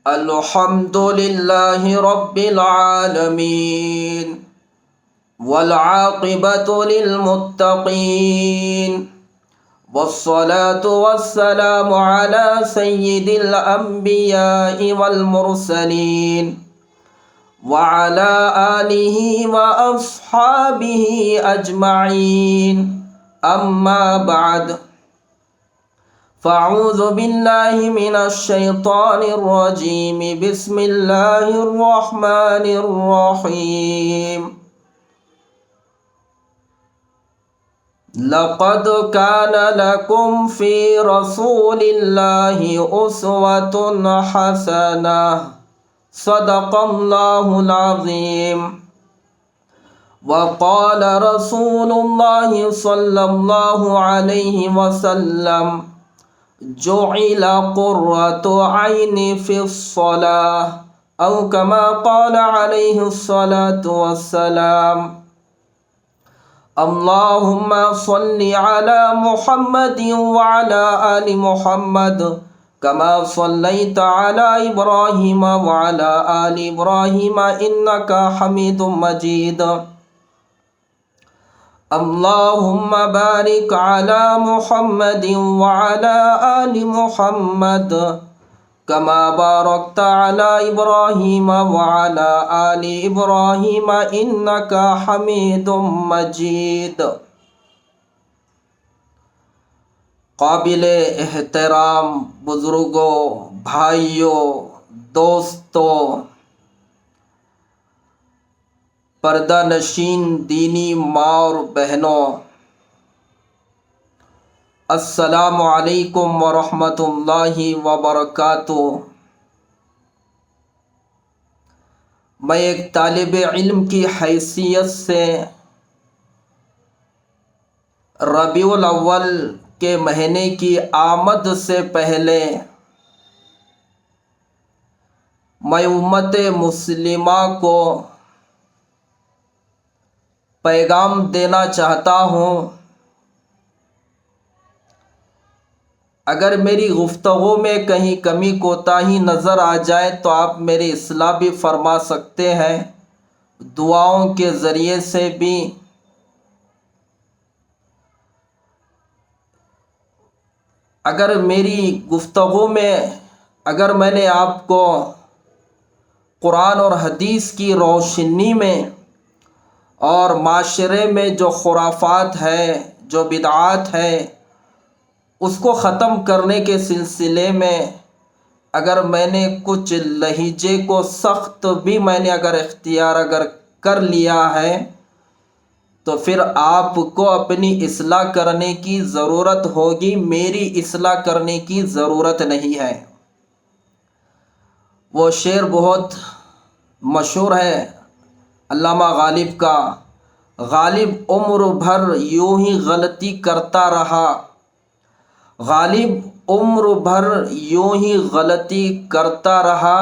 الحمد لله رب العالمين والعاقبة للمتقين والصلاة والسلام على سيد الأنبياء والمرسلين وعلى آله وأصحابه أجمعين أما بعد فاعوذ بالله من الشيطان الرجيم بسم الله الرحمن الرحيم لقد كان لكم في رسول الله أسوة حسنة صدق الله العظيم وقال رسول الله صلى الله عليه وسلم جعل قرة عين في الصلاة أو كما قال عليه الصلاة والسلام اللهم صل على محمد وعلى آل محمد كما صليت على إبراهيم وعلى آل إبراهيم إنك حميد مجيد اللهم بارك على محمد وعلى آل محمد كما باركت على إبراهيم وعلى آل إبراهيم إنك حميد مجيد قابل احترام بزرگوں، بھائیوں، دوستوں، پردہ نشین دینی ماں اور بہنوں، السلام علیکم ورحمۃ اللہ وبرکاتہ۔ میں ایک طالب علم کی حیثیت سے ربیع الاول کے مہینے کی آمد سے پہلے میں امت مسلمہ کو پیغام دینا چاہتا ہوں۔ اگر میری گفتگو میں کہیں کمی کوتاہی نظر آ جائے تو آپ میری اصلاح بھی فرما سکتے ہیں، دعاؤں کے ذریعے سے بھی۔ اگر میری گفتگو میں میں نے آپ کو قرآن اور حدیث کی روشنی میں اور معاشرے میں جو خرافات ہے، جو بدعات ہے، اس کو ختم کرنے کے سلسلے میں اگر میں نے کچھ لہجے کو سخت بھی میں نے اختیار کر لیا ہے تو پھر آپ کو اپنی اصلاح کرنے کی ضرورت ہوگی، میری اصلاح کرنے کی ضرورت نہیں ہے۔ وہ شعر بہت مشہور ہے علامہ غالب کا، غالب عمر بھر یوں ہی غلطی کرتا رہا، غالب عمر بھر یوں ہی غلطی کرتا رہا،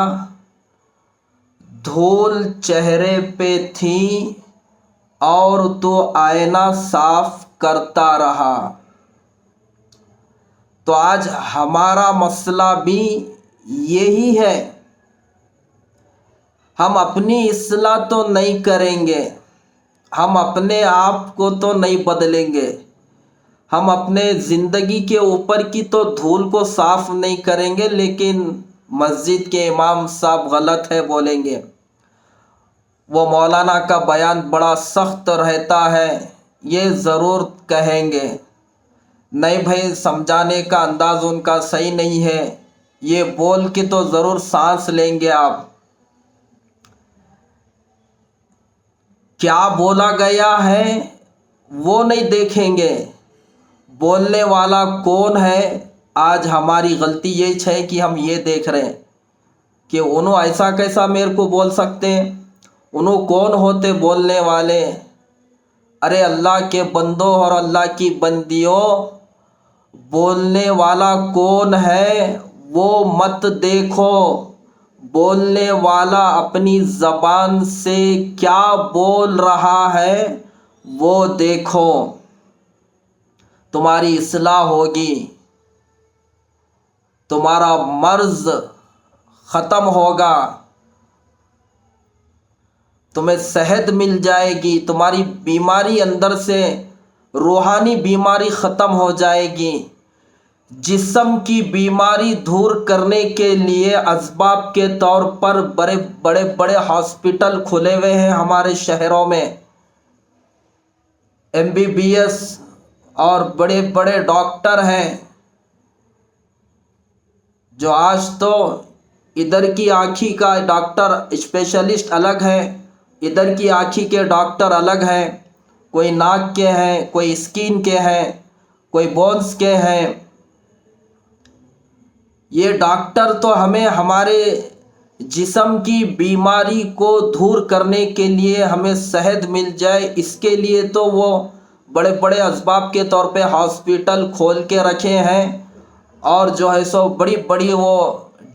دھول چہرے پہ تھی اور تو آئینہ صاف کرتا رہا۔ تو آج ہمارا مسئلہ بھی یہی ہے، ہم اپنی اصلاح تو نہیں کریں گے، ہم اپنے آپ کو تو نہیں بدلیں گے، ہم اپنے زندگی کے اوپر کی تو دھول کو صاف نہیں کریں گے، لیکن مسجد کے امام صاحب غلط ہے بولیں گے، وہ مولانا کا بیان بڑا سخت رہتا ہے یہ ضرور کہیں گے، نہیں بھائی سمجھانے کا انداز ان کا صحیح نہیں ہے، یہ بول کے تو ضرور سانس لیں گے آپ۔ کیا بولا گیا ہے وہ نہیں دیکھیں گے، بولنے والا کون ہے۔ آج ہماری غلطی یہ ہے کہ ہم یہ دیکھ رہے ہیں کہ انہوں ایسا کیسا میرے کو بول سکتے ہیں، انہوں کون ہوتے بولنے والے۔ ارے اللہ کے بندوں اور اللہ کی بندیوں، بولنے والا کون ہے وہ مت دیکھو، بولنے والا اپنی زبان سے کیا بول رہا ہے وہ دیکھو، تمہاری اصلاح ہوگی، تمہارا مرض ختم ہوگا، تمہیں صحت مل جائے گی، تمہاری بیماری اندر سے روحانی بیماری ختم ہو جائے گی۔ جسم کی بیماری دور کرنے کے لیے اسباب کے طور پر بڑے بڑے ہاسپٹل کھلے ہوئے ہیں ہمارے شہروں میں، MBBS اور بڑے بڑے ڈاکٹر ہیں، جو آج تو ادھر کی آنکھی کا ڈاکٹر اسپیشلسٹ الگ ہے، ادھر کی آنکھی کے ڈاکٹر الگ ہیں، کوئی ناک کے ہیں، کوئی اسکن کے ہیں، کوئی بونس کے ہیں۔ یہ ڈاکٹر تو ہمیں ہمارے جسم کی بیماری کو دور کرنے کے لیے، ہمیں صحت مل جائے اس کے لیے تو وہ بڑے بڑے اسباب کے طور پہ ہاسپٹل کھول کے رکھے ہیں، اور جو ہے سو بڑی بڑی وہ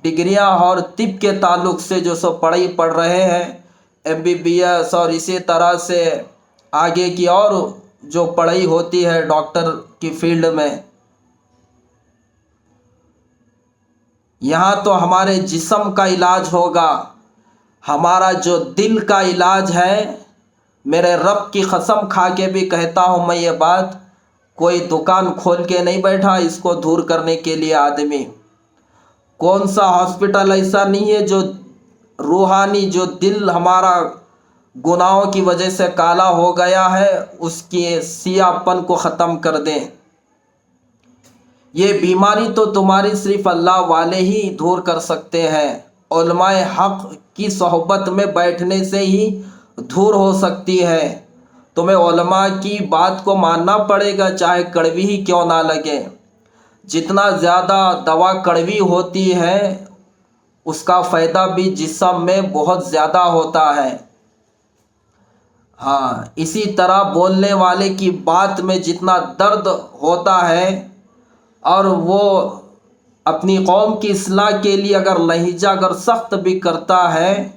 ڈگریاں اور طب کے تعلق سے جو سو پڑھائی پڑھ رہے ہیں، MBBS اور اسی طرح سے آگے کی اور جو پڑھائی ہوتی ہے ڈاکٹر کی فیلڈ میں۔ یہاں تو ہمارے جسم کا علاج ہوگا، ہمارا جو دل کا علاج ہے، میرے رب کی قسم کھا کے بھی کہتا ہوں میں یہ بات، کوئی دکان کھول کے نہیں بیٹھا اس کو دور کرنے کے لیے آدمی۔ کون سا ہاسپٹل ایسا نہیں ہے جو روحانی، جو دل ہمارا گناہوں کی وجہ سے کالا ہو گیا ہے، اس کی سیاہ پن کو ختم کر دیں۔ یہ بیماری تو تمہاری صرف اللہ والے ہی دور کر سکتے ہیں، علماء حق کی صحبت میں بیٹھنے سے ہی دور ہو سکتی ہے۔ تمہیں علماء کی بات کو ماننا پڑے گا، چاہے کڑوی ہی کیوں نہ لگے۔ جتنا زیادہ دوا کڑوی ہوتی ہے اس کا فائدہ بھی جسم میں بہت زیادہ ہوتا ہے۔ ہاں، اسی طرح بولنے والے کی بات میں جتنا درد ہوتا ہے، اور وہ اپنی قوم کی اصلاح کے لیے اگر لہجہ اگر سخت بھی کرتا ہے،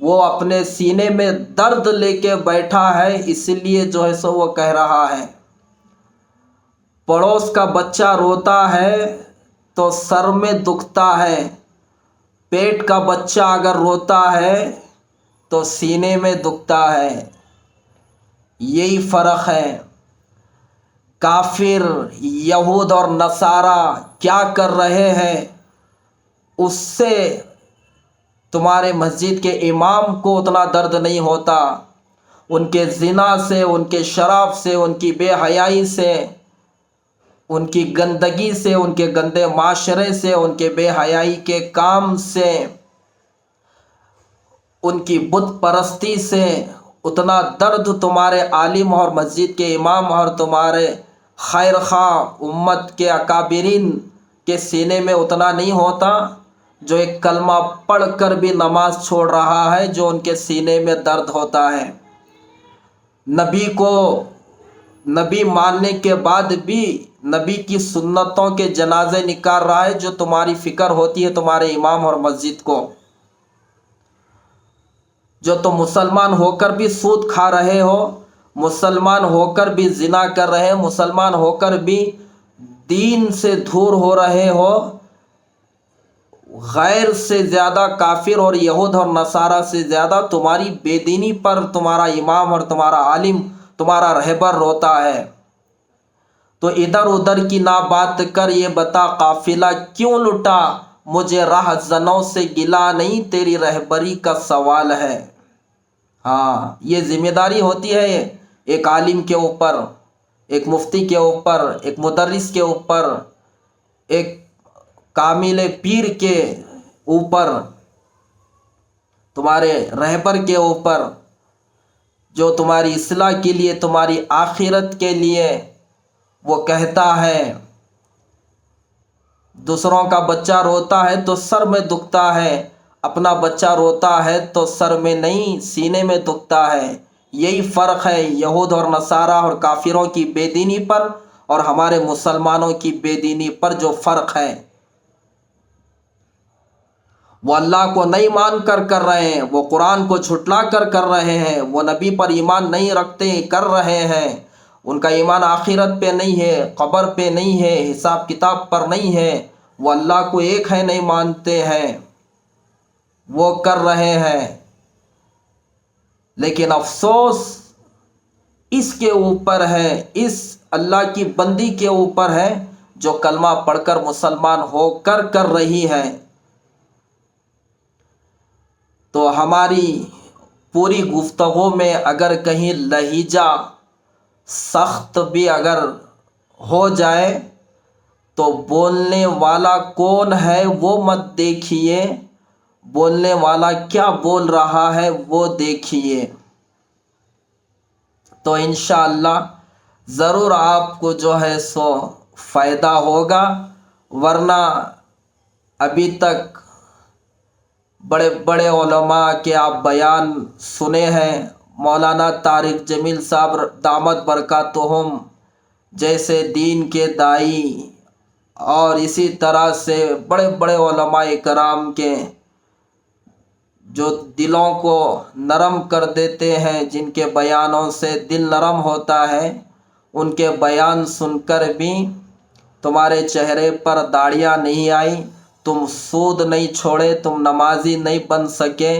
وہ اپنے سینے میں درد لے کے بیٹھا ہے، اس لیے جو ہے سو وہ کہہ رہا ہے۔ پڑوس کا بچہ روتا ہے تو سر میں دکھتا ہے، پیٹ کا بچہ اگر روتا ہے تو سینے میں دکھتا ہے۔ یہی فرق ہے۔ کافر یہود اور نصارہ کیا کر رہے ہیں، اس سے تمہارے مسجد کے امام کو اتنا درد نہیں ہوتا۔ ان کے زنا سے، ان کے شراب سے، ان کی بے حیائی سے، ان کی گندگی سے، ان کے گندے معاشرے سے، ان کے بے حیائی کے کام سے، ان کی بت پرستی سے اتنا درد تمہارے عالم اور مسجد کے امام اور تمہارے خیر خواہ امت کے اکابرین کے سینے میں اتنا نہیں ہوتا، جو ایک کلمہ پڑھ کر بھی نماز چھوڑ رہا ہے، جو ان کے سینے میں درد ہوتا ہے۔ نبی کو نبی ماننے کے بعد بھی نبی کی سنتوں کے جنازے نکال رہا ہے، جو تمہاری فکر ہوتی ہے تمہارے امام اور مسجد کو۔ جو تم مسلمان ہو کر بھی سود کھا رہے ہو، مسلمان ہو کر بھی زنا کر رہے ہو، مسلمان ہو کر بھی دین سے دور ہو رہے ہو، غیر سے زیادہ، کافر اور یہود اور نصارہ سے زیادہ تمہاری بے دینی پر تمہارا امام اور تمہارا عالم، تمہارا رہبر روتا ہے۔ تو ادھر ادھر کی نہ بات کر، یہ بتا قافلہ کیوں لٹا، مجھے راہ زنوں سے گلا نہیں، تیری رہبری کا سوال ہے۔ ہاں، یہ ذمہ داری ہوتی ہے ایک عالم کے اوپر، ایک مفتی کے اوپر، ایک مدرس کے اوپر، ایک کامل پیر کے اوپر، تمہارے رہبر کے اوپر، جو تمہاری اصلاح کے لیے، تمہاری آخرت کے لیے وہ کہتا ہے۔ دوسروں کا بچہ روتا ہے تو سر میں دکھتا ہے، اپنا بچہ روتا ہے تو سر میں نہیں سینے میں دکھتا ہے۔ یہی فرق ہے یہود اور نصارہ اور کافروں کی بے دینی پر اور ہمارے مسلمانوں کی بے دینی پر جو فرق ہے۔ وہ اللہ کو نہیں مان کر رہے ہیں، وہ قرآن کو جھٹلا کر رہے ہیں، وہ نبی پر ایمان نہیں رکھتے کر رہے ہیں، ان کا ایمان آخرت پہ نہیں ہے، قبر پہ نہیں ہے، حساب کتاب پر نہیں ہے، وہ اللہ کو ایک ہے نہیں مانتے ہیں۔ وہ کر رہے ہیں، لیکن افسوس اس کے اوپر ہے، اس اللہ کی بندی کے اوپر ہے جو کلمہ پڑھ کر مسلمان ہو کر رہی ہے۔ تو ہماری پوری گفتگو میں اگر کہیں لہجہ سخت بھی اگر ہو جائے تو بولنے والا کون ہے وہ مت دیکھیے، بولنے والا کیا بول رہا ہے وہ دیکھیے، تو انشاءاللہ ضرور آپ کو جو ہے سو فائدہ ہوگا۔ ورنہ ابھی تک بڑے بڑے علماء کے آپ بیان سنے ہیں، مولانا طارق جمیل صاحب دامت برکاتہم جیسے دین کے دائی، اور اسی طرح سے بڑے بڑے علماء کرام کے جو دلوں کو نرم کر دیتے ہیں، جن کے بیانوں سے دل نرم ہوتا ہے، ان کے بیان سن کر بھی تمہارے چہرے پر داڑیاں نہیں آئی، تم سود نہیں چھوڑے، تم نمازی نہیں بن سکے،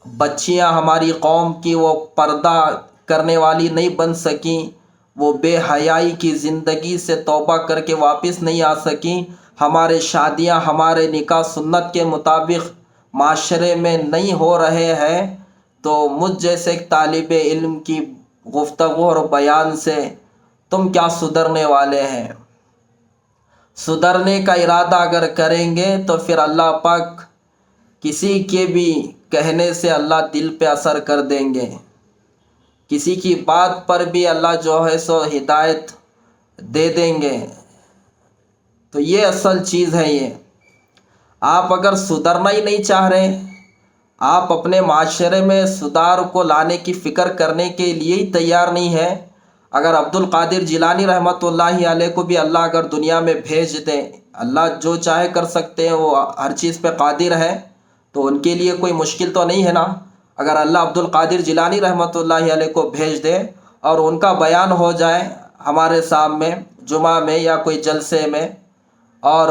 بچیاں ہماری قوم کی وہ پردہ کرنے والی نہیں بن سکیں، وہ بے حیائی کی زندگی سے توبہ کر کے واپس نہیں آ سکیں، ہمارے شادیاں ہمارے نکاح سنت کے مطابق معاشرے میں نہیں ہو رہے ہیں، تو مجھ جیسے ایک طالب علم کی گفتگو اور بیان سے تم کیا سدھرنے والے ہیں؟ سدھرنے کا ارادہ اگر کریں گے تو پھر اللہ پاک کسی کے بھی کہنے سے اللہ دل پہ اثر کر دیں گے، کسی کی بات پر بھی اللہ جو ہے سو ہدایت دے دیں گے۔ تو یہ اصل چیز ہے۔ یہ آپ اگر سدھرنا ہی نہیں چاہ رہے، آپ اپنے معاشرے میں سدھار کو لانے کی فکر کرنے کے لیے ہی تیار نہیں ہے، اگر عبد القادر جیلانی رحمۃ اللہ علیہ کو بھی اللہ اگر دنیا میں بھیج دیں، اللہ جو چاہے کر سکتے ہیں، وہ ہر چیز پہ قادر ہے، تو ان کے لیے کوئی مشکل تو نہیں ہے نا۔ اگر اللہ عبد القادر جیلانی رحمۃ اللہ علیہ کو بھیج دے اور ان کا بیان ہو جائے ہمارے سامنے جمعہ میں یا کوئی جلسے میں، اور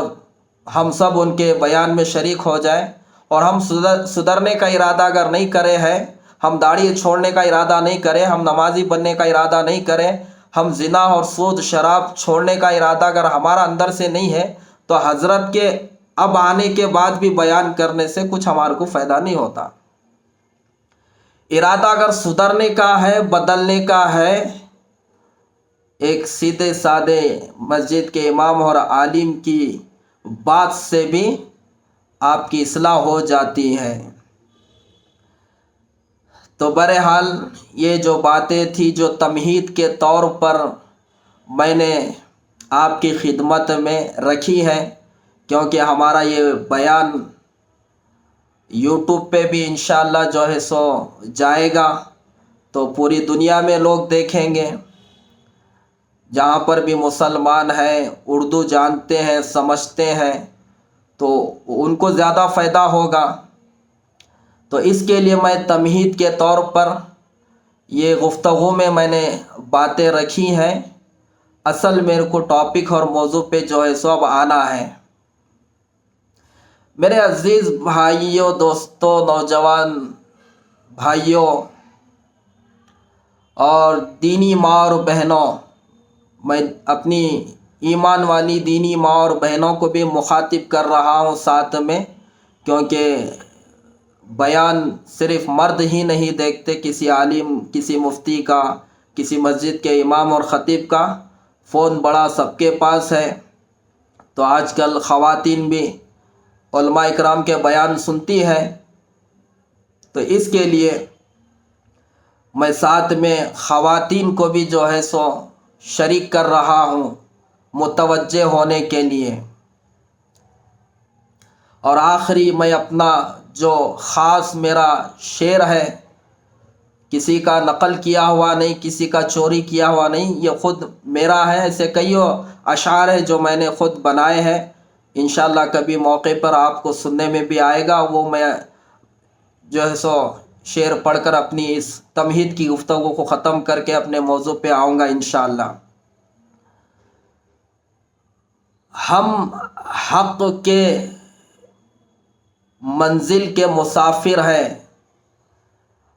ہم سب ان کے بیان میں شریک ہو جائیں، اور ہم سدھرنے کا ارادہ اگر نہیں کرے ہیں، ہم داڑھی چھوڑنے کا ارادہ نہیں کریں، ہم نمازی بننے کا ارادہ نہیں کریں، ہم زنا اور سود شراب چھوڑنے کا ارادہ اگر ہمارا اندر سے نہیں ہے، تو حضرت کے اب آنے کے بعد بھی بیان کرنے سے کچھ ہمارے کو فائدہ نہیں ہوتا۔ ارادہ اگر سدھرنے کا ہے، بدلنے کا ہے، ایک سیدھے سادے مسجد کے امام اور عالم کی بات سے بھی آپ کی اصلاح ہو جاتی ہے۔ تو بہرحال یہ جو باتیں تھی جو تمہید کے طور پر میں نے آپ کی خدمت میں رکھی ہے، کیونکہ ہمارا یہ بیان یوٹیوب پہ بھی انشاءاللہ جو ہے سو جائے گا، تو پوری دنیا میں لوگ دیکھیں گے، جہاں پر بھی مسلمان ہیں، اردو جانتے ہیں، سمجھتے ہیں، تو ان کو زیادہ فائدہ ہوگا۔ تو اس کے لیے میں تمہید کے طور پر یہ گفتگو میں نے باتیں رکھی ہیں، اصل میرے کو ٹاپک اور موضوع پہ جو ہے سو اب آنا ہے۔ میرے عزیز بھائیوں، دوستوں، نوجوان بھائیوں اور دینی ماں اور بہنوں، میں اپنی ایمان والی دینی ماں اور بہنوں کو بھی مخاطب کر رہا ہوں ساتھ میں، کیونکہ بیان صرف مرد ہی نہیں دیکھتے، کسی عالم، کسی مفتی کا، کسی مسجد کے امام اور خطیب کا فون بڑا سب کے پاس ہے، تو آج کل خواتین بھی علماء اکرام کے بیان سنتی ہے، تو اس کے لیے میں ساتھ میں خواتین کو بھی جو ہے سو شریک کر رہا ہوں متوجہ ہونے کے لیے۔ اور آخری میں اپنا جو خاص میرا شعر ہے، کسی کا نقل کیا ہوا نہیں، کسی کا چوری کیا ہوا نہیں، یہ خود میرا ہے، ایسے کئی اشعار ہیں جو میں نے خود بنائے ہیں، انشاءاللہ کبھی موقع پر آپ کو سننے میں بھی آئے گا، وہ میں جو ہے سو شعر پڑھ کر اپنی اس تمہید کی گفتگو کو ختم کر کے اپنے موضوع پہ آؤں گا انشاءاللہ۔ ہم حق کے منزل کے مسافر ہیں،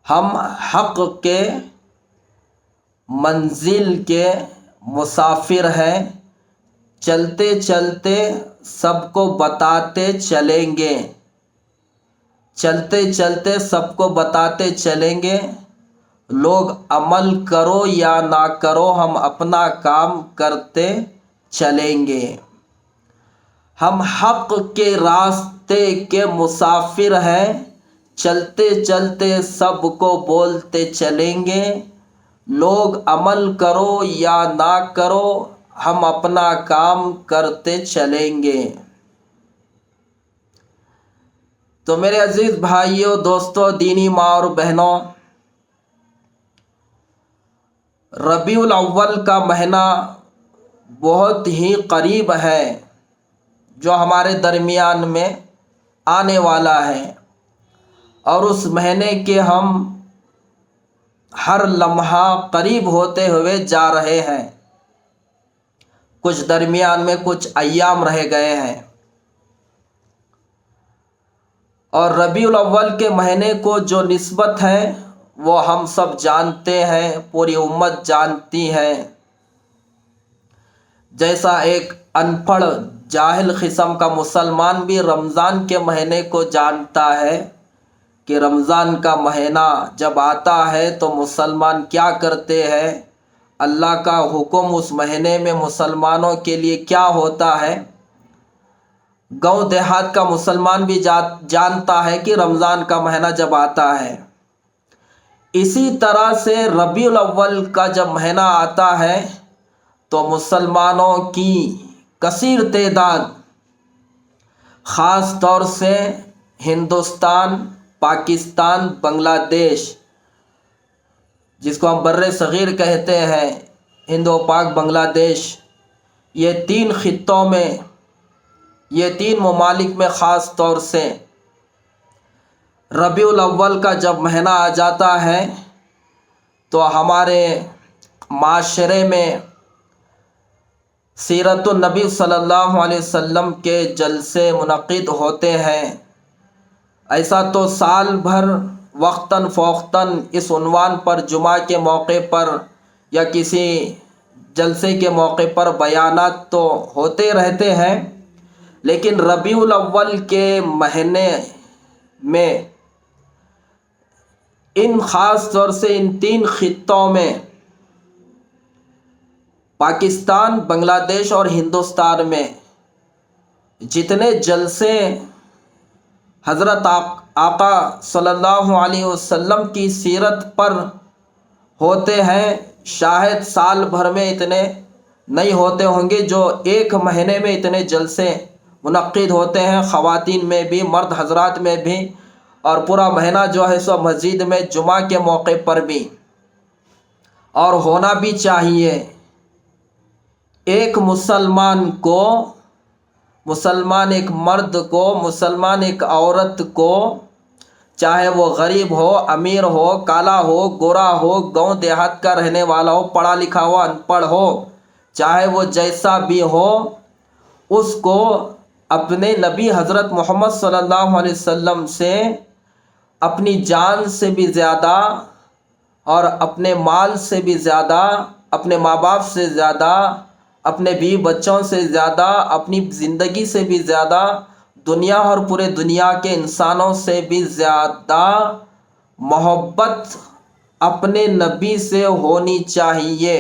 ہم حق کے منزل کے مسافر ہیں، چلتے چلتے سب کو بتاتے چلیں گے، چلتے چلتے سب کو بتاتے چلیں گے، لوگ عمل کرو یا نہ کرو ہم اپنا کام کرتے چلیں گے۔ ہم حق کے راستے کے مسافر ہیں، چلتے چلتے سب کو بولتے چلیں گے، لوگ عمل کرو یا نہ کرو ہم اپنا کام کرتے چلیں گے۔ تو میرے عزیز بھائیوں، دوستوں، دینی ماں اور بہنوں، ربیع الاول کا مہینہ بہت ہی قریب ہے جو ہمارے درمیان میں آنے والا ہے، اور اس مہینے کے ہم ہر لمحہ قریب ہوتے ہوئے جا رہے ہیں، کچھ درمیان میں کچھ ایام رہ گئے ہیں، اور ربیع الاول کے مہینے کو جو نسبت ہے وہ ہم سب جانتے ہیں، پوری امت جانتی ہے۔ جیسا ایک ان پڑھ جاہل قسم کا مسلمان بھی رمضان کے مہینے کو جانتا ہے کہ رمضان کا مہینہ جب آتا ہے تو مسلمان کیا کرتے ہیں، اللہ کا حکم اس مہینے میں مسلمانوں کے لیے کیا ہوتا ہے، گاؤں دیہات کا مسلمان بھی جانتا ہے کہ رمضان کا مہینہ جب آتا ہے۔ اسی طرح سے ربیع الاول کا جب مہینہ آتا ہے تو مسلمانوں کی کثیر تعداد، خاص طور سے ہندوستان، پاکستان، بنگلہ دیش، جس کو ہم بر صغیر کہتے ہیں، ہند و پاک بنگلہ دیش، یہ تین خطوں میں، یہ تین ممالک میں خاص طور سے ربیع الاول کا جب مہینہ آ جاتا ہے تو ہمارے معاشرے میں سیرت النبی صلی اللہ علیہ وسلم کے جلسے منعقد ہوتے ہیں۔ ایسا تو سال بھر وقتاً فوقتاً اس عنوان پر جمعہ کے موقع پر یا کسی جلسے کے موقع پر بیانات تو ہوتے رہتے ہیں، لیکن ربیع الاول کے مہینے میں ان خاص طور سے ان تین خطوں میں، پاکستان، بنگلہ دیش اور ہندوستان میں، جتنے جلسے حضرت آقا صلی اللہ علیہ وسلم کی سیرت پر ہوتے ہیں، شاید سال بھر میں اتنے نہیں ہوتے ہوں گے جو ایک مہینے میں اتنے جلسے منعقد ہوتے ہیں، خواتین میں بھی، مرد حضرات میں بھی، اور پورا مہینہ جو ہے سو مسجد میں جمعہ کے موقع پر بھی، اور ہونا بھی چاہیے۔ ایک مسلمان کو، مسلمان ایک مرد کو، مسلمان ایک عورت کو، چاہے وہ غریب ہو، امیر ہو، کالا ہو، گورا ہو، گاؤں دیہات کا رہنے والا ہو، پڑھا لکھا ہو، ان پڑھ ہو، چاہے وہ جیسا بھی ہو، اس کو اپنے نبی حضرت محمد صلی اللہ علیہ وسلم سے اپنی جان سے بھی زیادہ، اور اپنے مال سے بھی زیادہ، اپنے ماں باپ سے زیادہ، اپنے بیوی بچوں سے زیادہ، اپنی زندگی سے بھی زیادہ، دنیا اور پورے دنیا کے انسانوں سے بھی زیادہ محبت اپنے نبی سے ہونی چاہیے۔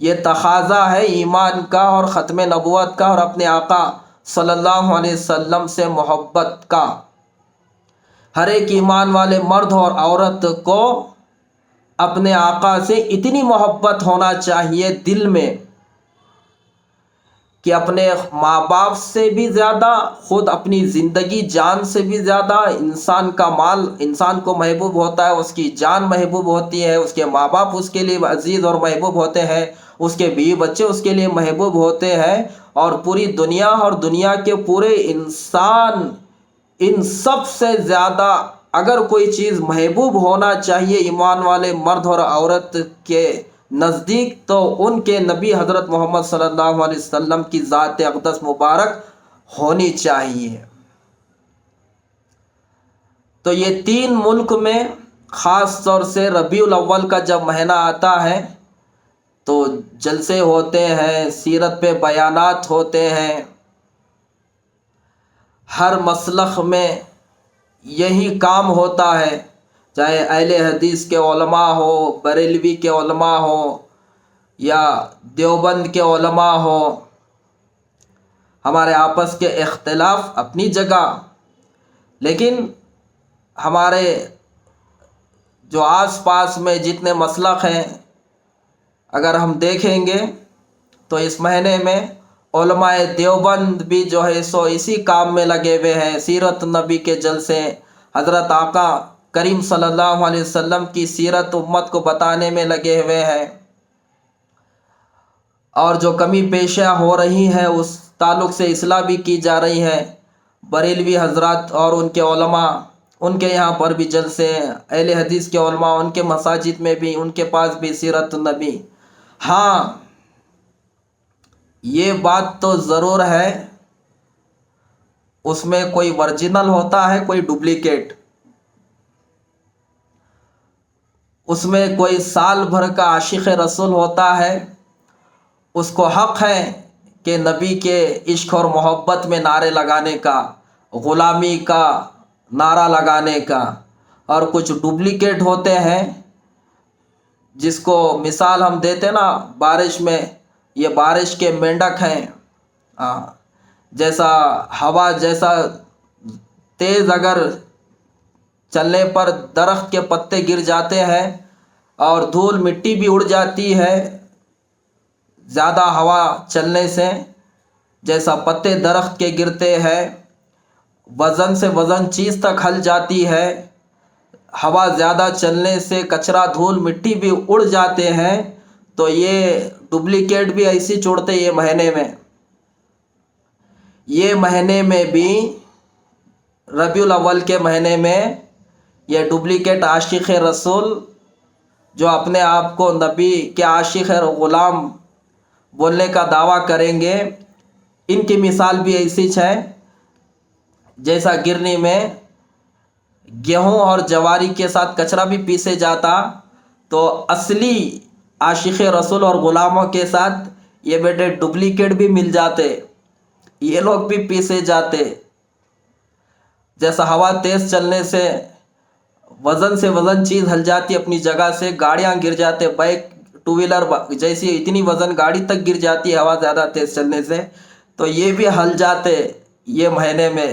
یہ تقاضا ہے ایمان کا اور ختم نبوت کا اور اپنے آقا صلی اللہ علیہ وسلم سے محبت کا۔ ہر ایک ایمان والے مرد اور عورت کو اپنے آقا سے اتنی محبت ہونا چاہیے دل میں کہ اپنے ماں باپ سے بھی زیادہ، خود اپنی زندگی جان سے بھی زیادہ، انسان کا مال انسان کو محبوب ہوتا ہے، اس کی جان محبوب ہوتی ہے، اس کے ماں باپ اس کے لیے عزیز اور محبوب ہوتے ہیں، اس کے بیوی بچے اس کے لیے محبوب ہوتے ہیں، اور پوری دنیا اور دنیا کے پورے انسان، ان سب سے زیادہ اگر کوئی چیز محبوب ہونا چاہیے ایمان والے مرد اور عورت کے نزدیک تو ان کے نبی حضرت محمد صلی اللہ علیہ وسلم کی ذات اقدس مبارک ہونی چاہیے۔ تو یہ تین ملک میں خاص طور سے ربیع الاول کا جب مہینہ آتا ہے تو جلسے ہوتے ہیں، سیرت پہ بیانات ہوتے ہیں، ہر مسلک میں یہی کام ہوتا ہے، چاہے اہل حدیث کے علماء ہو، بریلوی کے علماء ہو یا دیوبند کے علماء ہو۔ ہمارے آپس کے اختلاف اپنی جگہ، لیکن ہمارے جو آس پاس میں جتنے مسلک ہیں اگر ہم دیکھیں گے تو اس مہینے میں علماء دیوبند بھی جو ہے سو اسی کام میں لگے ہوئے ہیں، سیرت نبی کے جلسے، حضرت آقا کریم صلی اللہ علیہ وسلم کی سیرت امت کو بتانے میں لگے ہوئے ہیں، اور جو کمی پیشیاں ہو رہی ہیں اس تعلق سے اصلاح بھی کی جا رہی ہے۔ بریلوی حضرات اور ان کے علماء، ان کے یہاں پر بھی جلسے، اہل حدیث کے علماء ان کے مساجد میں بھی، ان کے پاس بھی سیرت نبی۔ ہاں یہ بات تو ضرور ہے، اس میں کوئی ورجنل ہوتا ہے، کوئی ڈپلیکیٹ، اس میں کوئی سال بھر کا عاشق رسول ہوتا ہے، اس کو حق ہے کہ نبی کے عشق اور محبت میں نعرے لگانے کا، غلامی کا نعرہ لگانے کا، اور کچھ ڈپلیکیٹ ہوتے ہیں جس کو مثال ہم دیتے نا بارش میں، یہ بارش کے مینڈک ہیں، جیسا ہوا جیسا تیز اگر چلنے پر درخت کے پتے گر جاتے ہیں اور دھول مٹی بھی اڑ جاتی ہے زیادہ ہوا چلنے سے، جیسا پتے درخت کے گرتے ہیں، وزن سے وزن چیز تک ہل جاتی ہے، ہوا زیادہ چلنے سے کچرا دھول مٹی بھی اڑ جاتے ہیں، تو یہ ڈپلیکیٹ بھی ایسی چھوڑتے یہ مہینے میں بھی ربیع الاول کے مہینے میں یہ ڈپلیکیٹ عاشق رسول جو اپنے آپ کو نبی کے عاشق غلام بولنے کا دعویٰ کریں گے، ان کی مثال بھی ایسی ہے جیسا گرنی میں گیہوں اور جواری کے ساتھ کچرا بھی پیسے جاتا، تو اصلی عاشق رسول اور غلاموں کے ساتھ یہ بیٹے ڈپلیکیٹ بھی مل جاتے، یہ لوگ بھی پیسے جاتے۔ جیسا ہوا تیز چلنے سے وزن چیز ہل جاتی اپنی جگہ سے، گاڑیاں گر جاتے، بائک ٹو ویلر جیسی اتنی وزن گاڑی تک گر جاتی ہے ہوا زیادہ تیز چلنے سے، تو یہ بھی ہل جاتے یہ مہینے میں۔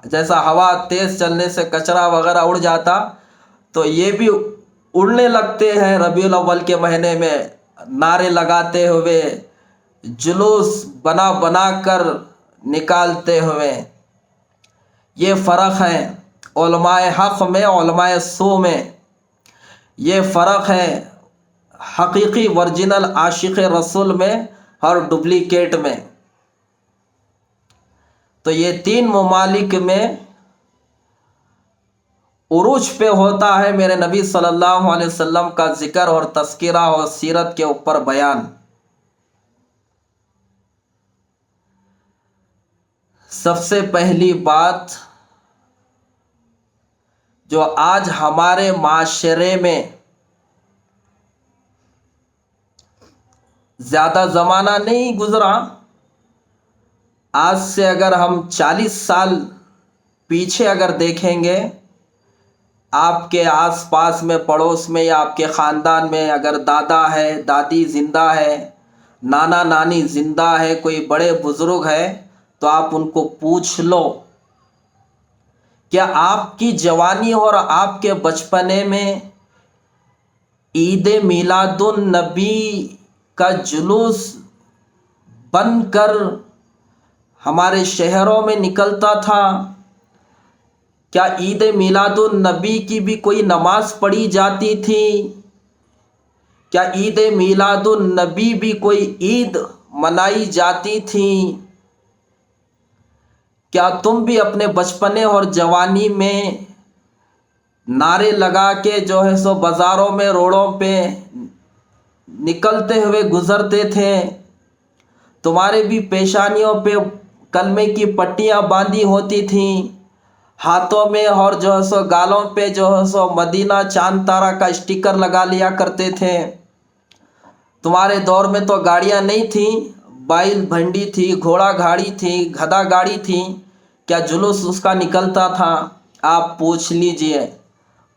جیسا ہوا تیز چلنے سے کچرا وغیرہ اڑ جاتا، تو یہ بھی اڑنے لگتے ہیں ربیع الاول کے مہینے میں، نعرے لگاتے ہوئے، جلوس بنا کر نکالتے ہوئے۔ یہ فرق ہے علماء حق میں، علماء سو میں، یہ فرق ہے حقیقی ورجنل عاشق رسول میں اور ڈپلیکیٹ میں۔ تو یہ تین ممالک میں عروج پہ ہوتا ہے میرے نبی صلی اللہ علیہ وسلم کا ذکر اور تذکرہ اور سیرت کے اوپر بیان۔ سب سے پہلی بات جو آج ہمارے معاشرے میں زیادہ زمانہ نہیں گزرا، آج سے اگر ہم 40 سال پیچھے اگر دیکھیں گے، آپ کے آس پاس میں، پڑوس میں، یا آپ کے خاندان میں اگر دادا ہے، دادی زندہ ہے، نانا نانی زندہ ہے، کوئی بڑے بزرگ ہے، تو آپ ان کو پوچھ لو کیا آپ کی جوانی اور آپ کے بچپنے میں عید میلاد النبی کا جلوس بن کر ہمارے شہروں میں نکلتا تھا؟ کیا عید میلاد النبی کی بھی کوئی نماز پڑھی جاتی تھی؟ کیا عید میلاد النبی بھی کوئی عید منائی جاتی تھی؟ کیا تم بھی اپنے بچپنے اور جوانی میں نعرے لگا کے جو ہے سو بازاروں میں، روڈوں پہ نکلتے ہوئے گزرتے تھے؟ تمہارے بھی پیشانیوں پہ کلمے کی پٹیاں باندھی ہوتی تھیں، ہاتھوں میں اور جو ہے سو گالوں پہ جو ہے سو مدینہ چاند تارا کا اسٹیکر لگا لیا کرتے تھے۔ تمہارے دور میں تو گاڑیاں نہیں تھیں، بیل بھنڈی تھی، گھوڑا گاڑی تھی، گدھا گاڑی تھی، کیا جلوس اس کا نکلتا تھا؟ آپ پوچھ لیجئے۔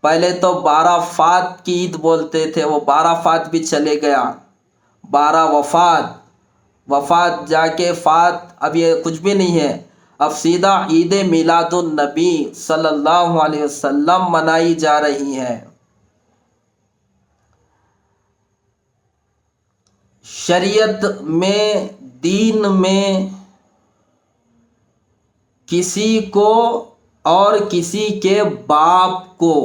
پہلے تو 12 فات کی عید بولتے تھے، وہ 12 فات بھی چلے گیا، 12 وفات، وفات جا کے فات اب یہ کچھ بھی نہیں ہے، اب سیدھا عید میلاد النبی صلی اللہ علیہ وسلم منائی جا رہی ہے۔ شریعت میں، دین میں کسی کو اور کسی کے باپ کو،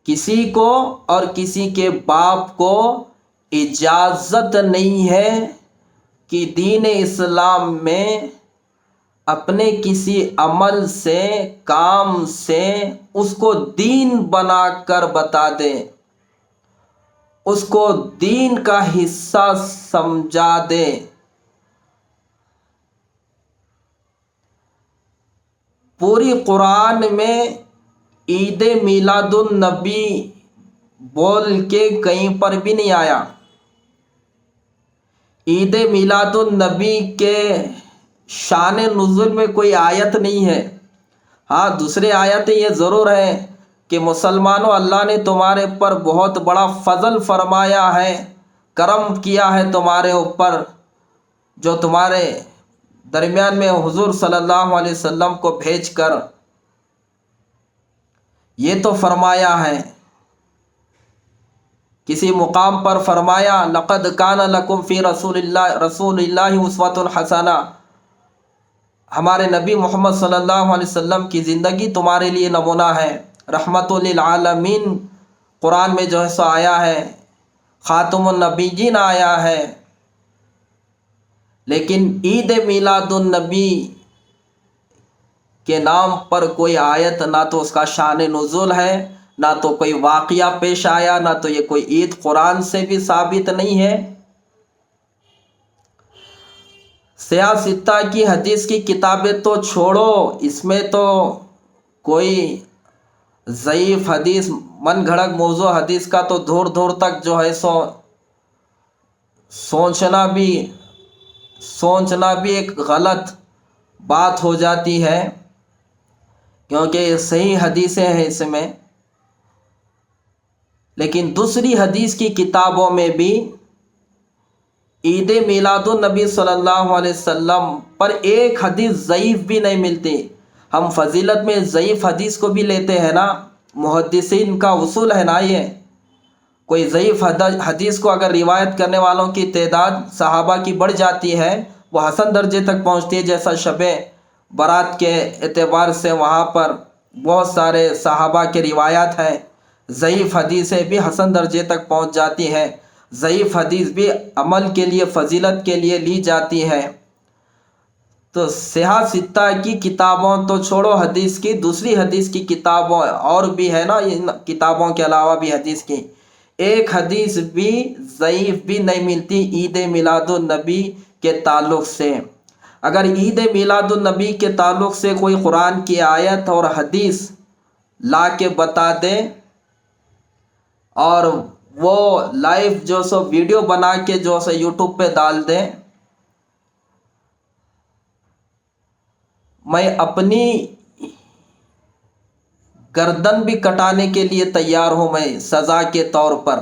کسی کو اور کسی کے باپ کو اجازت نہیں ہے کہ دین اسلام میں اپنے کسی عمل سے، کام سے اس کو دین بنا کر بتا دے، اس کو دین کا حصہ سمجھا دے۔ پوری قرآن میں عید میلاد النبی بول کے کہیں پر بھی نہیں آیا۔ عید میلاد النبی کے شان نزول میں کوئی آیت نہیں ہے۔ ہاں دوسرے آیتیں یہ ضرور ہے کہ مسلمانوں، اللہ نے تمہارے پر بہت بڑا فضل فرمایا ہے، کرم کیا ہے تمہارے اوپر، جو تمہارے درمیان میں حضور صلی اللہ علیہ وسلم کو بھیج کر یہ تو فرمایا ہے۔ کسی مقام پر فرمایا لقد کان لکم فی رسول اللہ اسوۃ حسنہ، ہمارے نبی محمد صلی اللہ علیہ وسلم کی زندگی تمہارے لیے نمونہ ہے، رحمت للعالمین قرآن میں جو ہے سو آیا ہے، خاتم النبیین آیا ہے۔ لیکن عید میلاد النبی کے نام پر کوئی آیت، نہ تو اس کا شان نزول ہے، نہ تو کوئی واقعہ پیش آیا، نہ تو یہ کوئی عید قرآن سے بھی ثابت نہیں ہے۔ سیاہ ستہ کی حدیث کی کتابیں تو چھوڑو، اس میں تو کوئی ضعیف حدیث، من گھڑت موضوع حدیث کا تو دور دور تک جو ہے سو سوچنا بھی ایک غلط بات ہو جاتی ہے، کیونکہ صحیح حدیثیں ہیں اس میں۔ لیکن دوسری حدیث کی کتابوں میں بھی عید میلاد النبی صلی اللہ علیہ وسلم پر ایک حدیث ضعیف بھی نہیں ملتی۔ ہم فضیلت میں ضعیف حدیث کو بھی لیتے ہیں نا، محدثین کا اصول ہے نا یہ، کوئی ضعیف حدیث کو اگر روایت کرنے والوں کی تعداد صحابہ کی بڑھ جاتی ہے، وہ حسن درجے تک پہنچتی ہے، جیسا شب برات کے اعتبار سے وہاں پر بہت سارے صحابہ کے روایات ہیں، ضعیف حدیثیں بھی حسن درجے تک پہنچ جاتی ہیں، ضعیف حدیث بھی عمل کے لیے، فضیلت کے لیے لی جاتی ہے۔ تو سیاہ ستہ کی کتابوں تو چھوڑو، حدیث کی دوسری حدیث کی کتابوں اور بھی ہے نا، ان کتابوں کے علاوہ بھی حدیث کی ایک حدیث بھی ضعیف بھی نہیں ملتی عید میلاد النبی کے تعلق سے۔ اگر عید میلاد النبی کے تعلق سے کوئی قرآن کی آیت اور حدیث لا کے بتا دے اور وہ لائیو جو سو ویڈیو بنا کے جو سو یوٹیوب پہ ڈال دے، میں اپنی گردن بھی کٹانے کے لیے تیار ہوں، میں سزا کے طور پر۔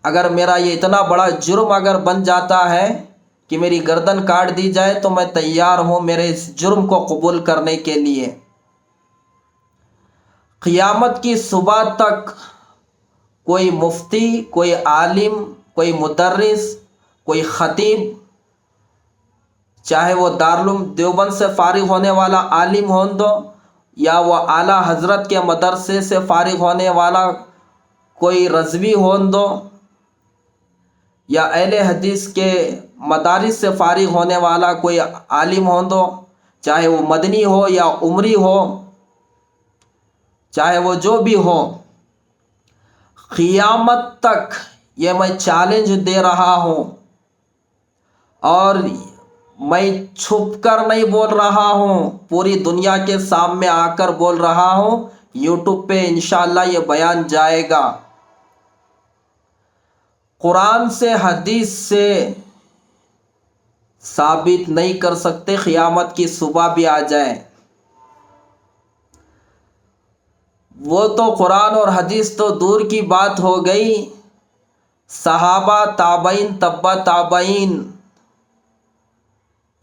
اگر میرا یہ اتنا بڑا جرم اگر بن جاتا ہے کہ میری گردن کاٹ دی جائے تو میں تیار ہوں میرے اس جرم کو قبول کرنے کے لیے۔ قیامت کی صبح تک کوئی مفتی، کوئی عالم، کوئی مدرس، کوئی خطیب، چاہے وہ دارالعلوم دیوبند سے فارغ ہونے والا عالم ہون دو یا وہ اعلیٰ حضرت کے مدرسے سے فارغ ہونے والا کوئی رضوی ہون دو یا اہل حدیث کے مدارس سے فارغ ہونے والا کوئی عالم ہون دو، چاہے وہ مدنی ہو یا عمری ہو، چاہے وہ جو بھی ہو، قیامت تک یہ میں چیلنج دے رہا ہوں اور میں چھپ کر نہیں بول رہا ہوں، پوری دنیا کے سامنے آ کر بول رہا ہوں۔ یوٹیوب پہ انشاءاللہ یہ بیان جائے گا۔ قرآن سے حدیث سے ثابت نہیں کر سکتے، قیامت کی صبح بھی آ جائے۔ وہ تو قرآن اور حدیث تو دور کی بات ہو گئی، صحابہ، تابعین، تبع تابعین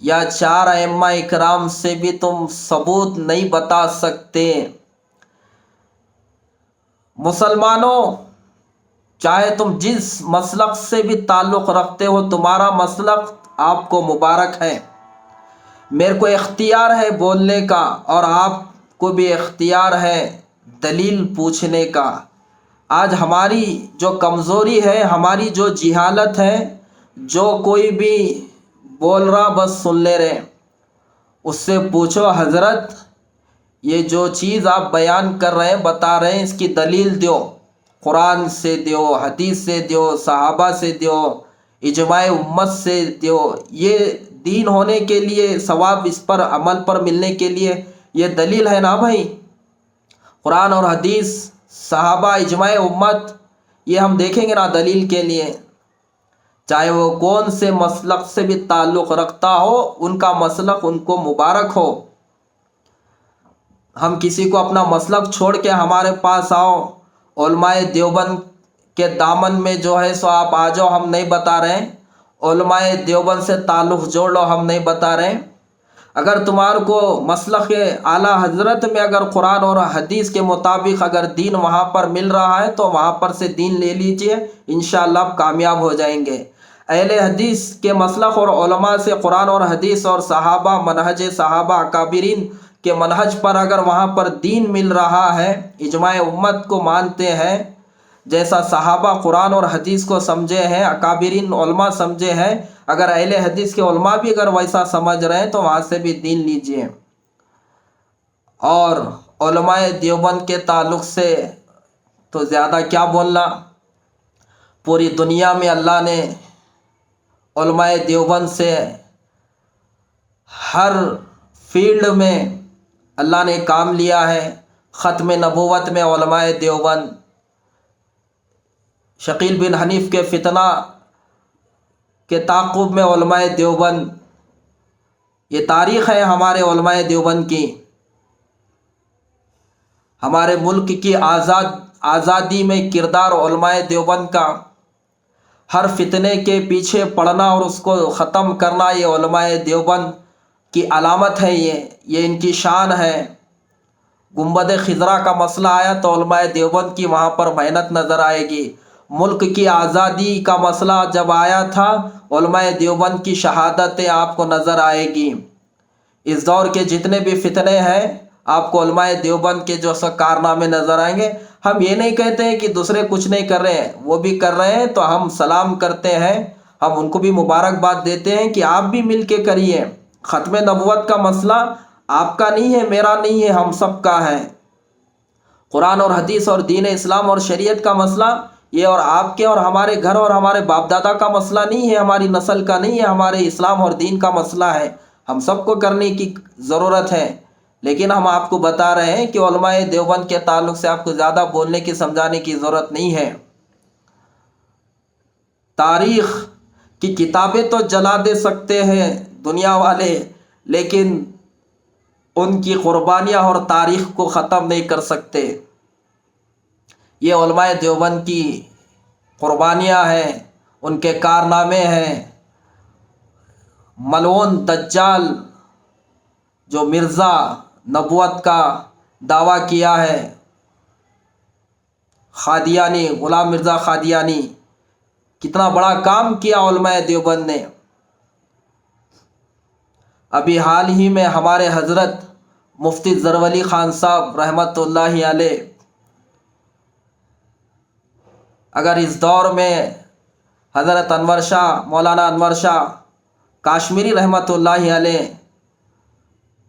یا چار ائمہ اکرام سے بھی تم ثبوت نہیں بتا سکتے۔ مسلمانوں، چاہے تم جس مسلک سے بھی تعلق رکھتے ہو، تمہارا مسلک آپ کو مبارک ہے۔ میرے کو اختیار ہے بولنے کا، اور آپ کو بھی اختیار ہے دلیل پوچھنے کا۔ آج ہماری جو کمزوری ہے، ہماری جو جہالت ہے، جو کوئی بھی بول رہا بس سن لے رہے، اس سے پوچھو حضرت یہ جو چیز آپ بیان کر رہے ہیں، بتا رہے ہیں، اس کی دلیل دیو، قرآن سے دیو، حدیث سے دیو، صحابہ سے دیو، اجماع امت سے دیو۔ یہ دین ہونے کے لیے، ثواب اس پر عمل پر ملنے کے لیے یہ دلیل ہے نا بھائی۔ قرآن اور حدیث، صحابہ، اجماع امت، یہ ہم دیکھیں گے نا دلیل کے لیے۔ چاہے وہ کون سے مسلک سے بھی تعلق رکھتا ہو، ان کا مسلک ان کو مبارک ہو۔ ہم کسی کو اپنا مسلک چھوڑ کے ہمارے پاس آؤ، علماء دیوبند کے دامن میں جو ہے سو آپ آ جاؤ، ہم نہیں بتا رہے ہیں۔ علماء دیوبند سے تعلق جوڑ لو، ہم نہیں بتا رہے ہیں۔ اگر تمہارے کو مسلک اعلیٰ حضرت میں اگر قرآن اور حدیث کے مطابق اگر دین وہاں پر مل رہا ہے تو وہاں پر سے دین لے لیجئے، انشاءاللہ آپ کامیاب ہو جائیں گے۔ اہل حدیث کے مسلک اور علماء سے قرآن اور حدیث اور صحابہ، منہج صحابہ اکابرین کے منہج پر اگر وہاں پر دین مل رہا ہے، اجماع امت کو مانتے ہیں، جیسا صحابہ قرآن اور حدیث کو سمجھے ہیں، اکابرین علماء سمجھے ہیں، اگر اہل حدیث کے علماء بھی اگر ویسا سمجھ رہے ہیں تو وہاں سے بھی دین لیجئے۔ اور علماء دیوبند کے تعلق سے تو زیادہ کیا بولنا، پوری دنیا میں اللہ نے علماء دیوبند سے ہر فیلڈ میں اللہ نے کام لیا ہے۔ ختم نبوت میں علماء دیوبند، شقیل بن حنیف کے فتنہ کے تعاقب میں علماء دیوبند، یہ تاریخ ہے ہمارے علماء دیوبند کی۔ ہمارے ملک کی آزادی میں کردار علماء دیوبند کا، ہر فتنے کے پیچھے پڑنا اور اس کو ختم کرنا، یہ علماء دیوبند کی علامت ہے، یہ ان کی شان ہے۔ گنبد خضرا کا مسئلہ آیا تو علماء دیوبند کی وہاں پر محنت نظر آئے گی۔ ملک کی آزادی کا مسئلہ جب آیا تھا، علماء دیوبند کی شہادتیں آپ کو نظر آئے گی۔ اس دور کے جتنے بھی فتنے ہیں، آپ کو علماء دیوبند کے جو سب کارنامے نظر آئیں گے۔ ہم یہ نہیں کہتے ہیں کہ دوسرے کچھ نہیں کر رہے ہیں، وہ بھی کر رہے ہیں تو ہم سلام کرتے ہیں، ہم ان کو بھی مبارکباد دیتے ہیں کہ آپ بھی مل کے کریے۔ ختم نبوت کا مسئلہ آپ کا نہیں ہے، میرا نہیں ہے، ہم سب کا ہے۔ قرآن اور حدیث اور دین اسلام اور شریعت کا مسئلہ یہ اور آپ کے اور ہمارے گھر اور ہمارے باپ دادا کا مسئلہ نہیں ہے، ہماری نسل کا نہیں ہے، ہمارے اسلام اور دین کا مسئلہ ہے۔ ہم سب کو کرنے کی ضرورت ہے، لیکن ہم آپ کو بتا رہے ہیں کہ علماء دیوبند کے تعلق سے آپ کو زیادہ بولنے کی، سمجھانے کی ضرورت نہیں ہے۔ تاریخ کی کتابیں تو جلا دے سکتے ہیں دنیا والے، لیکن ان کی قربانیاں اور تاریخ کو ختم نہیں کر سکتے۔ یہ علماء دیوبند کی قربانیاں ہیں، ان کے کارنامے ہیں۔ ملعون دجال جو مرزا نبوت کا دعویٰ کیا ہے، قادیانی، غلام مرزا قادیانی، کتنا بڑا کام کیا علماء دیوبند نے۔ ابھی حال ہی میں ہمارے حضرت مفتی زرولی خان صاحب رحمۃ اللہ علیہ، اگر اس دور میں حضرت انور شاہ، مولانا انور شاہ کاشمیری رحمۃ اللہ علیہ،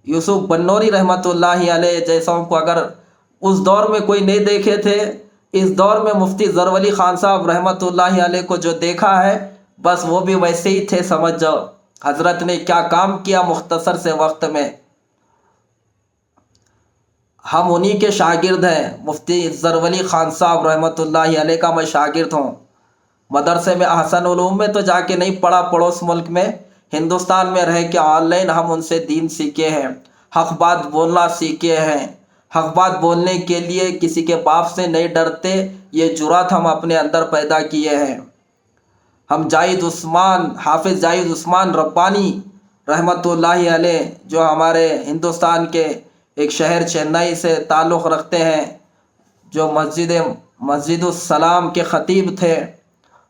یوسف بنوری رحمۃ اللہ علیہ جیسوں کو اگر اس دور میں کوئی نہیں دیکھے تھے، اس دور میں مفتی زرولی خان صاحب رحمۃ اللہ علیہ کو جو دیکھا ہے، بس وہ بھی ویسے ہی تھے، سمجھ جاؤ۔ حضرت نے کیا کام کیا مختصر سے وقت میں. ہم انہی کے شاگرد ہیں. مفتی زرولی خان صاحب رحمۃ اللہ علیہ کا میں شاگرد ہوں. مدرسے میں احسن علوم میں تو جا کے نہیں پڑھا، پڑوس ملک میں ہندوستان میں رہ کے آن لائن ہم ان سے دین سیکھے ہیں، حق بات بولنا سیکھے ہیں. حق بات بولنے کے لیے کسی کے باپ سے نہیں ڈرتے، یہ جرات ہم اپنے اندر پیدا کیے ہیں. ہم حافظ زاہد عثمان ربانی رحمۃ اللہ علیہ جو ہمارے ہندوستان کے ایک شہر چنئی سے تعلق رکھتے ہیں، جو مسجد السلام کے خطیب تھے،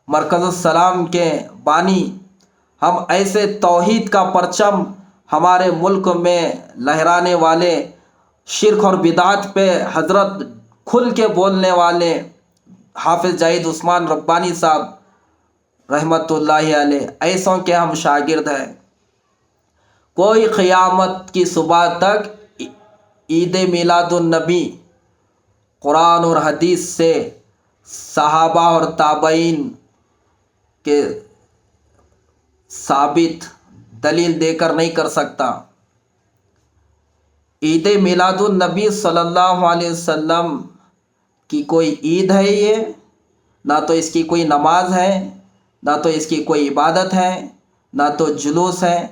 مرکز السلام کے بانی. ہم ایسے توحید کا پرچم ہمارے ملک میں لہرانے والے، شرک اور بدعت پہ حضرت کھل کے بولنے والے حافظ زاہد عثمان ربانی صاحب رحمۃ اللہ علیہ، ایسوں کے ہم شاگرد ہیں. کوئی قیامت کی صبح تک عید میلاد النبی قرآن اور حدیث سے صحابہ اور تابعین کے ثابت دلیل دے کر نہیں کر سکتا. عید میلاد النبی صلی اللہ علیہ وسلم کی کوئی عید ہے یہ؟ نہ تو اس کی کوئی نماز ہے، نہ تو اس کی کوئی عبادت ہے، نہ تو جلوس ہے.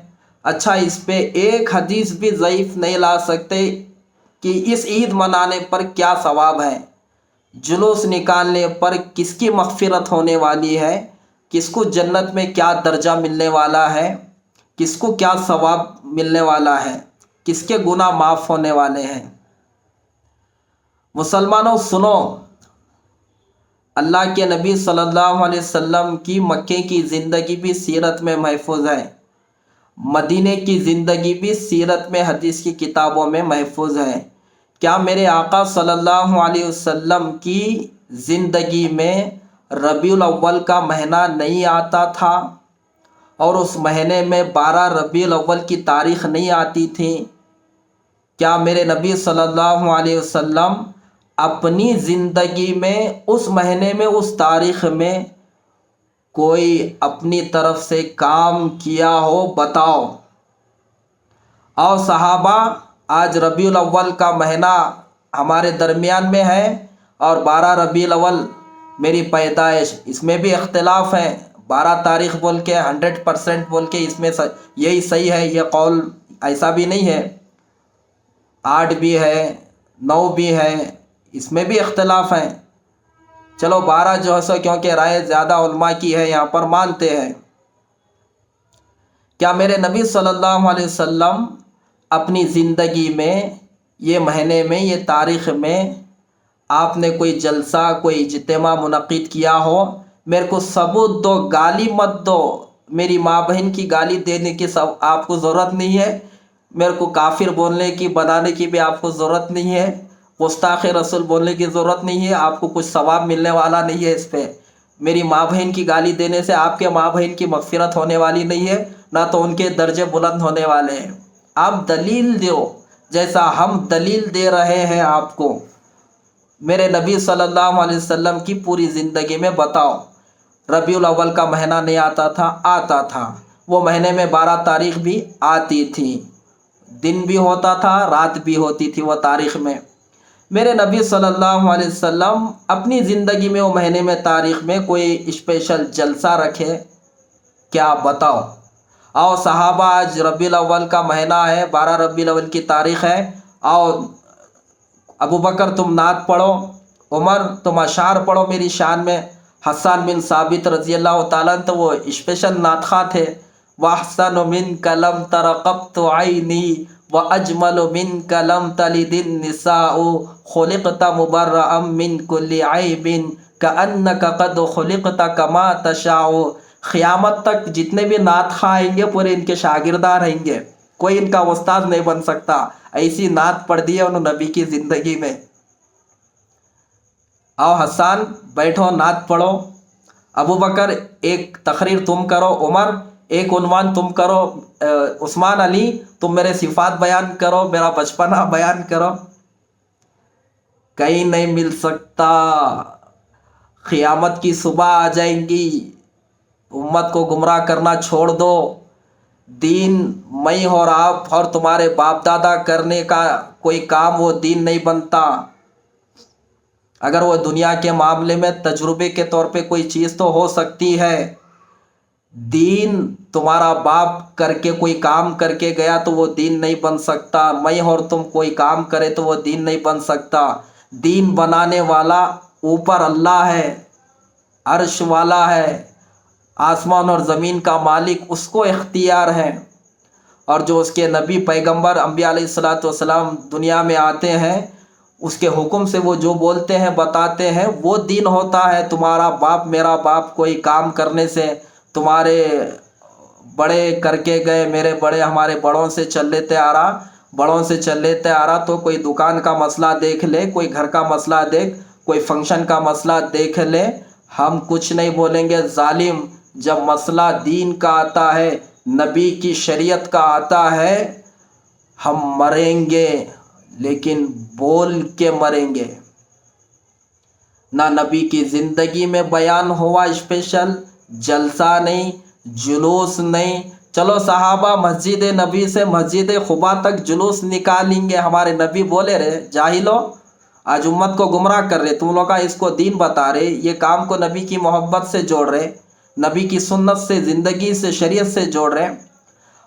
اچھا، اس پہ ایک حدیث بھی ضعیف نہیں لا سکتے کہ اس عید منانے پر کیا ثواب ہے، جلوس نکالنے پر کس کی مغفرت ہونے والی ہے، کس کو جنت میں کیا درجہ ملنے والا ہے، کس کو کیا ثواب ملنے والا ہے، کس کے گناہ معاف ہونے والے ہیں. مسلمانوں سنو، اللہ کے نبی صلی اللہ علیہ وسلم کی مکے کی زندگی بھی سیرت میں محفوظ ہے، مدینے کی زندگی بھی سیرت میں حدیث کی کتابوں میں محفوظ ہے. کیا میرے آقا صلی اللہ علیہ وسلم کی زندگی میں ربیع الاول کا مہینہ نہیں آتا تھا اور اس مہینے میں 12 ربیع الاول کی تاریخ نہیں آتی تھی؟ کیا میرے نبی صلی اللہ علیہ وسلم اپنی زندگی میں اس مہینے میں اس تاریخ میں کوئی اپنی طرف سے کام کیا ہو؟ بتاؤ. اور صحابہ، آج ربیع الاول کا مہینہ ہمارے درمیان میں ہے اور 12 ربیع الاول میری پیدائش، اس میں بھی اختلاف ہے. 12 تاریخ بول کے 100% بول کے اس میں یہی صحیح ہے، یہ قول ایسا بھی نہیں ہے. 8 بھی ہے، 9 بھی ہے، اس میں بھی اختلاف ہے. چلو 12 جو ہے سو کیونکہ رائے زیادہ علماء کی ہے یہاں پر مانتے ہیں. کیا میرے نبی صلی اللہ علیہ وسلم اپنی زندگی میں یہ مہینے میں، یہ تاریخ میں آپ نے کوئی جلسہ، کوئی اجتماع منعقد کیا ہو؟ میرے کو ثبوت دو، گالی مت دو. میری ماں بہن کی گالی دینے کی آپ کو ضرورت نہیں ہے، میرے کو کافر بولنے کی، بنانے کی بھی آپ کو ضرورت نہیں ہے، گستاخ رسول بولنے کی ضرورت نہیں ہے. آپ کو کچھ ثواب ملنے والا نہیں ہے اس پہ. میری ماں بہن کی گالی دینے سے آپ کے ماں بہن کی مغفرت ہونے والی نہیں ہے، نہ تو ان کے درجے بلند ہونے والے ہیں. آپ دلیل دو، جیسا ہم دلیل دے رہے ہیں آپ کو. میرے نبی صلی اللہ علیہ وسلم کی پوری زندگی میں بتاؤ، ربیع الاول کا مہینہ نہیں آتا تھا؟ آتا تھا. وہ مہینے میں 12 تاریخ بھی آتی تھی، دن بھی ہوتا تھا، رات بھی ہوتی تھی وہ تاریخ میں. میرے نبی صلی اللہ علیہ وسلم اپنی زندگی میں وہ مہینے میں تاریخ میں کوئی اسپیشل جلسہ رکھے کیا؟ بتاؤ. اور صحابہ، آج ربیع الاول کا مہینہ ہے، 12 ربیع الاول کی تاریخ ہے، اور ابو بکر تم نعت پڑھو، عمر تم اشعار پڑھو میری شان میں. حسان بن ثابت رضی اللہ تعالیٰ تو وہ اسپیشل نعت خواں تھے. وَأَحْسَنُ مِنْكَ لَمْ تَرَ قَطُّ عَيْنِي وَأَجْمَلُ مِنْكَ لَمْ تَلِدِ النِّسَاءُ خُلِقْتَ مُبَرَّأً مِنْ كُلِّ عَيْبٍ كَأَنَّكَ قَدْ خُلِقْتَ كَمَا تَشَاءُ. قیامت تک جتنے بھی نعت خواں آئیں گے پورے ان کے شاگردان رہیں گے، کوئی ان کا استاد نہیں بن سکتا. ایسی نعت پڑھ دی ہے انہوں نبی کی زندگی میں. آؤ حسان بیٹھو، نعت پڑھو. ابو بکر ایک تقریر تم کرو، عمر ایک عنوان تم کرو، عثمان علی تم میرے صفات بیان کرو، میرا بچپنا بیان کرو. کہیں نہیں مل سکتا. قیامت کی صبح آ جائیں گی، امت کو گمراہ کرنا چھوڑ دو. دین میں اور آپ اور تمہارے باپ دادا کرنے کا کوئی کام وہ دین نہیں بنتا۔ اگر وہ دنیا کے معاملے میں تجربے کے طور پہ کوئی چیز تو ہو سکتی ہے، دین تمہارا باپ کر کے کوئی کام کر کے گیا تو وہ دین نہیں بن سکتا، میں اور تم کوئی کام کرے تو وہ دین نہیں بن سکتا۔ دین بنانے والا اوپر اللہ ہے، عرش والا ہے، آسمان اور زمین کا مالک، اس کو اختیار ہے۔ اور جو اس کے نبی پیغمبر انبیاء علیہ الصلاۃ والسلام دنیا میں آتے ہیں، اس کے حکم سے وہ جو بولتے ہیں بتاتے ہیں وہ دین ہوتا ہے۔ تمہارا باپ میرا باپ کوئی کام کرنے سے، تمہارے بڑے کر کے گئے، میرے بڑے ہمارے بڑوں سے چل لیتے آ رہا، بڑوں سے چل لیتے آ رہا، تو کوئی دکان کا مسئلہ دیکھ لے، کوئی گھر کا مسئلہ دیکھ، کوئی فنکشن کا مسئلہ دیکھ لے، ہم کچھ نہیں بولیں گے ظالم۔ جب مسئلہ دین کا آتا ہے، نبی کی شریعت کا آتا ہے، ہم مریں گے لیکن بول کے مریں گے۔ نہ نبی کی زندگی میں بیان ہوا اسپیشل، جلسہ نہیں، جلوس نہیں۔ چلو صحابہ مسجد نبی سے مسجد قباء تک جلوس نکالیں گے، ہمارے نبی بولے رہے جاہلو، آج امت کو گمراہ کر رہے، تم لوگ کا اس کو دین بتا رہے، یہ کام کو نبی کی محبت سے جوڑ رہے، نبی کی سنت سے، زندگی سے، شریعت سے جوڑ رہے۔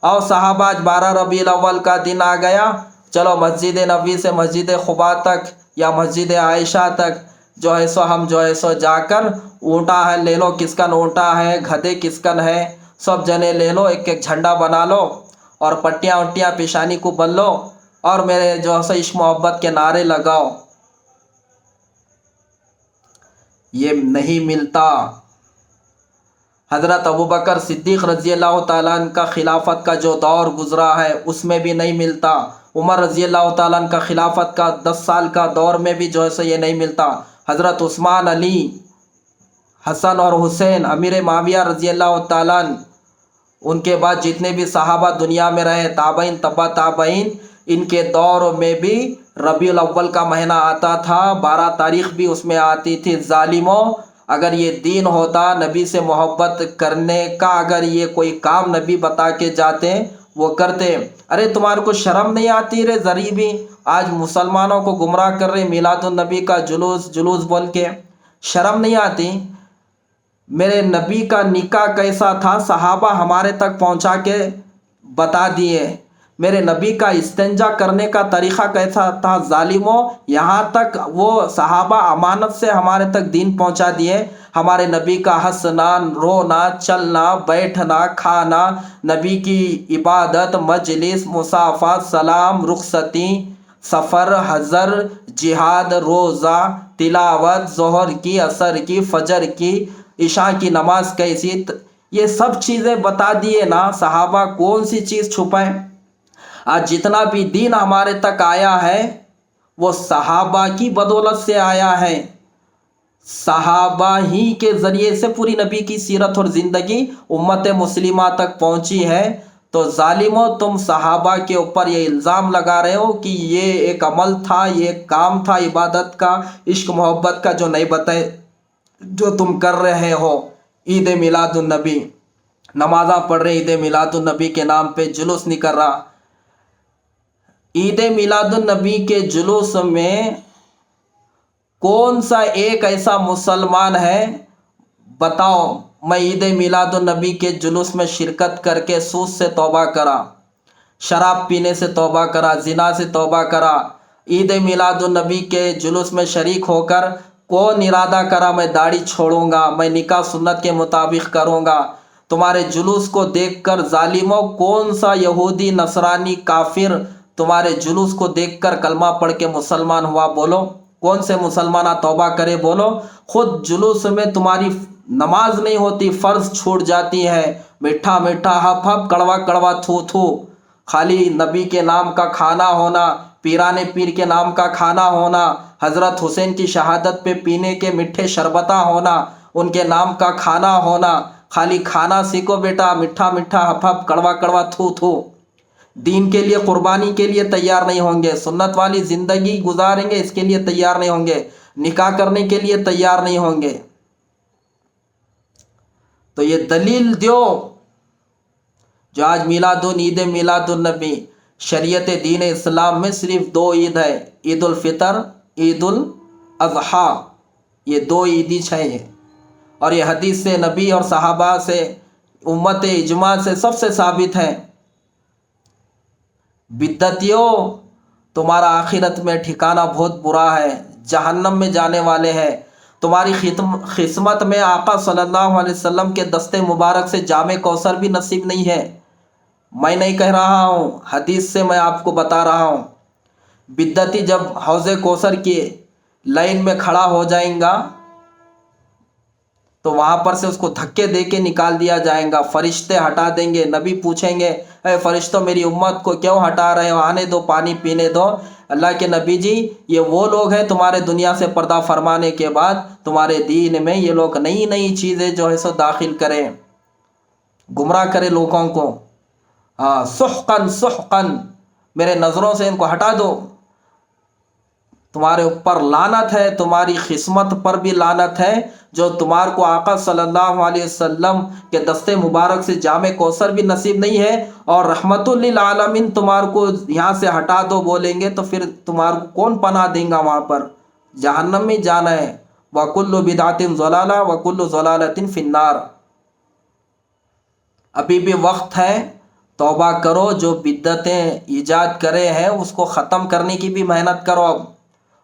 اور صحابہ آج 12 ربیع الاول کا دن آ گیا، چلو مسجد نبی سے مسجد قباء تک یا مسجد عائشہ تک جو ہے سو ہم جو ہے سو جا کر اونٹا ہے لے لو، کس کن اونٹا ہے، گدھے کس کن ہے، سب جنے لے لو، ایک ایک جھنڈا بنا لو اور پٹیاں وٹیاں پیشانی کو بن لو اور میرے جو ہے سو عشق محبت کے نعرے لگاؤ۔ یہ نہیں ملتا۔ حضرت ابوبکر صدیق رضی اللہ تعالیٰ عنہ کا خلافت کا جو دور گزرا ہے اس میں بھی نہیں ملتا۔ عمر رضی اللہ تعالیٰ عنہ کا خلافت کا 10 سال کا دور میں بھی جو ہے سو یہ نہیں ملتا۔ حضرت عثمان، علی، حسن اور حسین، امیر معاویہ رضی اللہ تعالیٰ عنہ، ان کے بعد جتنے بھی صحابہ دنیا میں رہے، تابعین، تبع تابعین، ان کے دور میں بھی ربیع الاول کا مہینہ آتا تھا، 12 تاریخ بھی اس میں آتی تھی۔ ظالموں، اگر یہ دین ہوتا، نبی سے محبت کرنے کا اگر یہ کوئی کام نبی بتا کے جاتے وہ کرتے۔ ارے تمہارے کو شرم نہیں آتی رے ذریبی، آج مسلمانوں کو گمراہ کر رہے میلاد النبی کا جلوس جلوس بول کے، شرم نہیں آتی؟ میرے نبی کا نکاح کیسا تھا صحابہ ہمارے تک پہنچا کے بتا دیے، میرے نبی کا استنجا کرنے کا طریقہ کیسا تھا ظالموں، یہاں تک وہ صحابہ امانت سے ہمارے تک دین پہنچا دیے۔ ہمارے نبی کا ہنسنا، رونا، چلنا، بیٹھنا، کھانا، نبی کی عبادت، مجلس، مصافحہ، سلام، رخصتی، سفر، حضر، جہاد، روزہ، تلاوت، ظہر کی، عصر کی، فجر کی، عشاء کی نماز کیسی، یہ سب چیزیں بتا دیے نا صحابہ، کون سی چیز چھپائیں؟ آج جتنا بھی دین ہمارے تک آیا ہے وہ صحابہ کی بدولت سے آیا ہے، صحابہ ہی کے ذریعے سے پوری نبی کی سیرت اور زندگی امت مسلمہ تک پہنچی ہے۔ تو ظالموں، تم صحابہ کے اوپر یہ الزام لگا رہے ہو کہ یہ ایک عمل تھا، یہ ایک کام تھا عبادت کا، عشق محبت کا، جو نہیں بتائے، جو تم کر رہے ہو۔ عید میلاد النبی، نمازاں پڑھ رہے، عید میلاد النبی کے نام پہ جلوس نکل رہا۔ عید میلاد النبی کے جلوس میں کون سا ایک ایسا مسلمان ہے بتاؤ میں عید میلاد النبی کے جلوس میں شرکت کر کے سود سے توبہ کرا، شراب پینے سے توبہ کرا، زنا سے توبہ کرا، عید میلاد النبی کے جلوس میں شریک ہو کر کون ارادہ کرا میں داڑھی چھوڑوں گا، میں نکاح سنت کے مطابق کروں گا؟ تمہارے جلوس کو دیکھ کر ظالموں، کون سا یہودی، نصرانی، کافر تمہارے جلوس کو دیکھ کر کلمہ پڑھ کے مسلمان ہوا بولو؟ کون سے مسلمانہ توبہ کرے بولو؟ خود جلوس میں تمہاری نماز نہیں ہوتی، فرض چھوٹ جاتی ہے، میٹھا میٹھا ہپ ہپ، کڑوا کڑوا تھو تھو، خالی نبی کے نام کا کھانا ہونا، پیرانے پیر کے نام کا کھانا ہونا، حضرت حسین کی شہادت پہ پینے کے میٹھے شربتہ ہونا، ان کے نام کا کھانا ہونا، خالی کھانا سیکھو بیٹا، میٹھا میٹھا ہپ ہپ، کڑوا کڑوا تھو تھو۔ دین کے لیے قربانی کے لیے تیار نہیں ہوں گے، سنت والی زندگی گزاریں گے اس کے لیے تیار نہیں ہوں گے، نکاح کرنے کے لیے تیار نہیں ہوں گے۔ تو یہ دلیل دیو جو آج عید میلاد النبی شریعت دین اسلام میں صرف دو عید ہے، عید الفطر، عید الاضحیٰ، یہ دو عیدی ہے، اور یہ حدیث سے نبی اور صحابہ سے، امت اجماع سے سب سے ثابت ہے۔ بدعتیوں، تمہارا آخرت میں ٹھکانہ بہت برا ہے، جہنم میں جانے والے ہیں۔ تمہاری قسمت میں آقا صلی اللہ علیہ وسلم کے دست مبارک سے جام کوثر بھی نصیب نہیں ہے۔ میں نہیں کہہ رہا ہوں، حدیث سے میں آپ کو بتا رہا ہوں۔ بدعتی جب حوض کوثر کی لائن میں کھڑا ہو جائیں گا تو وہاں پر سے اس کو دھکے دے کے نکال دیا جائے گا، فرشتے ہٹا دیں گے۔ نبی پوچھیں گے، اے فرشتوں میری امت کو کیوں ہٹا رہے ہو، آنے دو، پانی پینے دو۔ اللہ کے نبی جی، یہ وہ لوگ ہیں تمہارے دنیا سے پردہ فرمانے کے بعد تمہارے دین میں یہ لوگ نئی نئی چیزیں جو ہے سو داخل کریں، گمراہ کرے لوگوں کو۔ سحقاً سحقاً، میرے نظروں سے ان کو ہٹا دو۔ تمہارے اوپر لعنت ہے، تمہاری قسمت پر بھی لعنت ہے، جو تمہار کو آقا صلی اللہ علیہ وسلم کے دست مبارک سے جام کوثر بھی نصیب نہیں ہے، اور رحمت للعالمین تمہار کو یہاں سے ہٹا دو بولیں گے تو پھر تمہار کو کون پناہ دیں گا؟ وہاں پر جہنم میں جانا ہے۔ وَكُلُّ بِدْعَةٍ ضَلَالَةٍ وَكُلُّ ضَلَالَةٍ فِي النَّارِ۔ ابھی بھی وقت ہے، توبہ کرو، جو بدعتیں ایجاد کرے ہیں اس کو ختم کرنے کی بھی محنت کرو۔ اب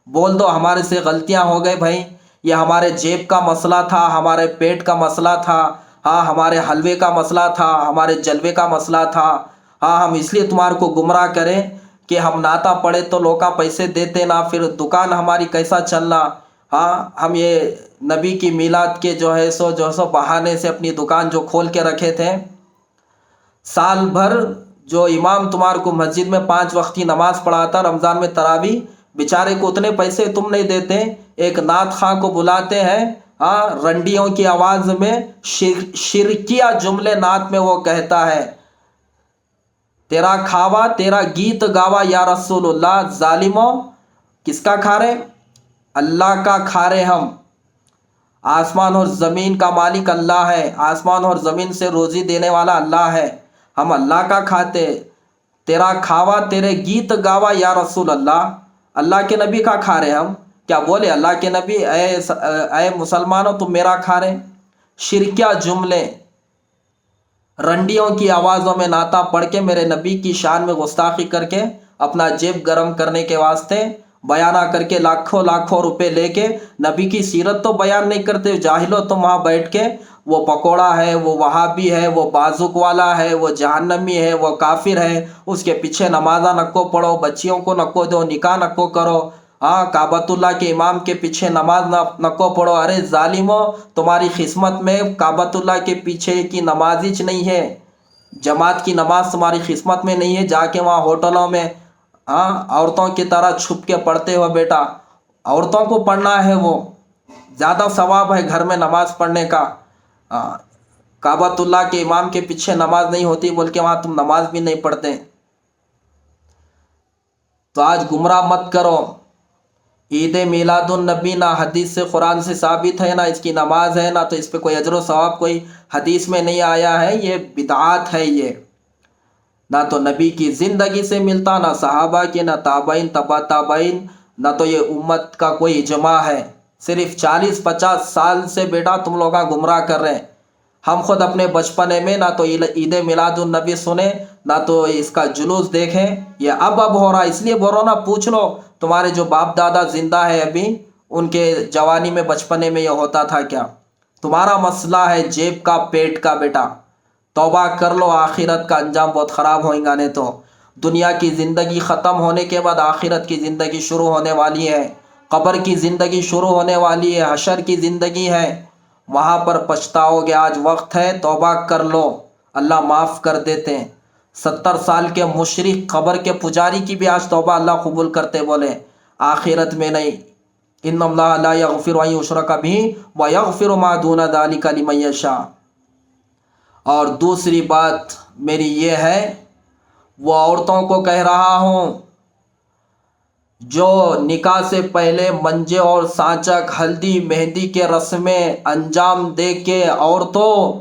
بول دو ہمارے سے غلطیاں ہو گئے بھائی، یہ ہمارے جیب کا مسئلہ تھا، ہمارے پیٹ کا مسئلہ تھا، ہمارے حلوے کا مسئلہ تھا، ہمارے جلوے کا مسئلہ تھا، ہم اس لیے تمہارے کو گمراہ کریں کہ ہم ناتا پڑے تو لوکاں پیسے دیتے نہ، پھر دکان ہماری کیسا چلنا۔ ہم یہ نبی کی میلاد کے جو ہے سو بہانے سے اپنی دکان جو کھول کے رکھے تھے، سال بھر جو امام تمہارے کو مسجد میں 5 وقت کی نماز پڑھاتا، رمضان میں تراویح، بیچارے کو اتنے پیسے تم نہیں دیتے، ایک نعت خواں کو بلاتے ہیں، رنڈیوں کی آواز میں شرکیہ جملے نعت میں وہ کہتا ہے، تیرا کھاوا تیرا گیت گاوا یا رسول اللہ، ظالموں کس کا کھا رہے؟ اللہ کا کھا رہے ہم۔ آسمان اور زمین کا مالک اللہ ہے، آسمان اور زمین سے روزی دینے والا اللہ ہے، ہم اللہ کا کھاتے۔ تیرا کھاوا تیرے گیت گاوا یا رسول اللہ، اللہ کے نبی کا کھا رہے ہم۔ کیا بولے اللہ کے نبی، اے مسلمانوں تم میرا کھا رہے؟ شرکیہ جملے، رنڈیوں کی آوازوں میں نعتہ پڑھ کے میرے نبی کی شان میں گستاخی کر کے اپنا جیب گرم کرنے کے واسطے بیانہ کر کے لاکھوں لاکھوں روپے لے کے نبی کی سیرت تو بیان نہیں کرتے۔ جاہلو تم وہاں بیٹھ کے وہ پکوڑا ہے، وہ وہابی ہے، وہ بازوک والا ہے، وہ جہنمی ہے، وہ کافر ہے، اس کے پیچھے نمازہ نکو پڑھو، بچیوں کو نکو دو، نکاح نکو کرو، کعبۃ اللہ کے امام کے پیچھے نماز نکو پڑھو۔ ارے ظالموں، تمہاری قسمت میں کعبۃ اللہ کے پیچھے کی نماز ہی نہیں ہے، جماعت کی نماز تمہاری قسمت میں نہیں ہے۔ جا کے وہاں ہوٹلوں میں عورتوں کی طرح چھپ کے پڑھتے ہو بیٹا، عورتوں کو پڑھنا ہے، وہ زیادہ ثواب ہے گھر میں نماز پڑھنے کا۔ کعبۃ اللہ کے امام کے پیچھے نماز نہیں ہوتی بول کے وہاں تم نماز بھی نہیں پڑھتے۔ تو آج گمراہ مت کرو۔ عید میلاد النبی نہ حدیث سے قرآن سے ثابت ہے، نہ اس کی نماز ہے، نہ تو اس پہ کوئی اجر و ثواب کوئی حدیث میں نہیں آیا ہے، یہ بدعات ہے، یہ نہ تو نبی کی زندگی سے ملتا، نہ صحابہ کے، نہ تابعین تبع تابعین، نہ تو یہ امت کا کوئی اجماع ہے۔ صرف 40-50 سال سے بیٹا تم لوگ گمراہ کر رہے ہیں۔ ہم خود اپنے بچپنے میں نہ تو عید میلاد النبی سنے، نہ تو اس کا جلوس دیکھیں۔ یہ اب ہو رہا، اس لیے بول رہا ہوں نا، پوچھ لو تمہارے جو باپ دادا زندہ ہے ابھی، ان کے جوانی میں بچپنے میں یہ ہوتا تھا کیا؟ تمہارا مسئلہ ہے جیب کا، پیٹ کا بیٹا۔ توبہ کر لو، آخرت کا انجام بہت خراب ہوئیں گا، نہیں تو دنیا کی زندگی ختم ہونے کے بعد آخرت کی زندگی شروع ہونے والی ہے، قبر کی زندگی شروع ہونے والی ہے، حشر کی زندگی ہے، وہاں پر پچھتاؤ گے۔ آج وقت ہے، توبہ کر لو، اللہ معاف کر دیتے ہیں۔ 70 سال کے مشرک قبر کے پجاری کی بھی آج توبہ اللہ قبول کرتے، بولے آخرت میں نہیں۔ ان اللہ لا یغفر ان یشرک بہ ویغفر ما دون ذلک لمن یشاء۔ اور دوسری بات میری یہ ہے، وہ عورتوں کو کہہ رہا ہوں جو نکاح سے پہلے منجے اور سانچک، ہلدی، مہندی کے رسمیں انجام دے کے عورتوں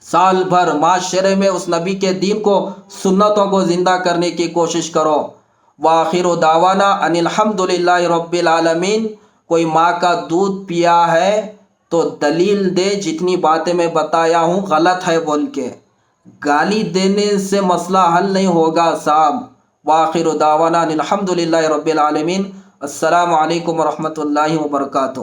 سال بھر معاشرے میں اس نبی کے دین کو، سنتوں کو زندہ کرنے کی کوشش کرو۔ وآخر دعوانا ان الحمد للہ رب العالمین۔ کوئی ماں کا دودھ پیا ہے تو دلیل دے، جتنی باتیں میں بتایا ہوں غلط ہے بول کے۔ گالی دینے سے مسئلہ حل نہیں ہوگا صاحب۔ وآخر دعوانا ان الحمد للہ رب العالمین۔ السلام علیکم ورحمۃ اللہ وبرکاتہ۔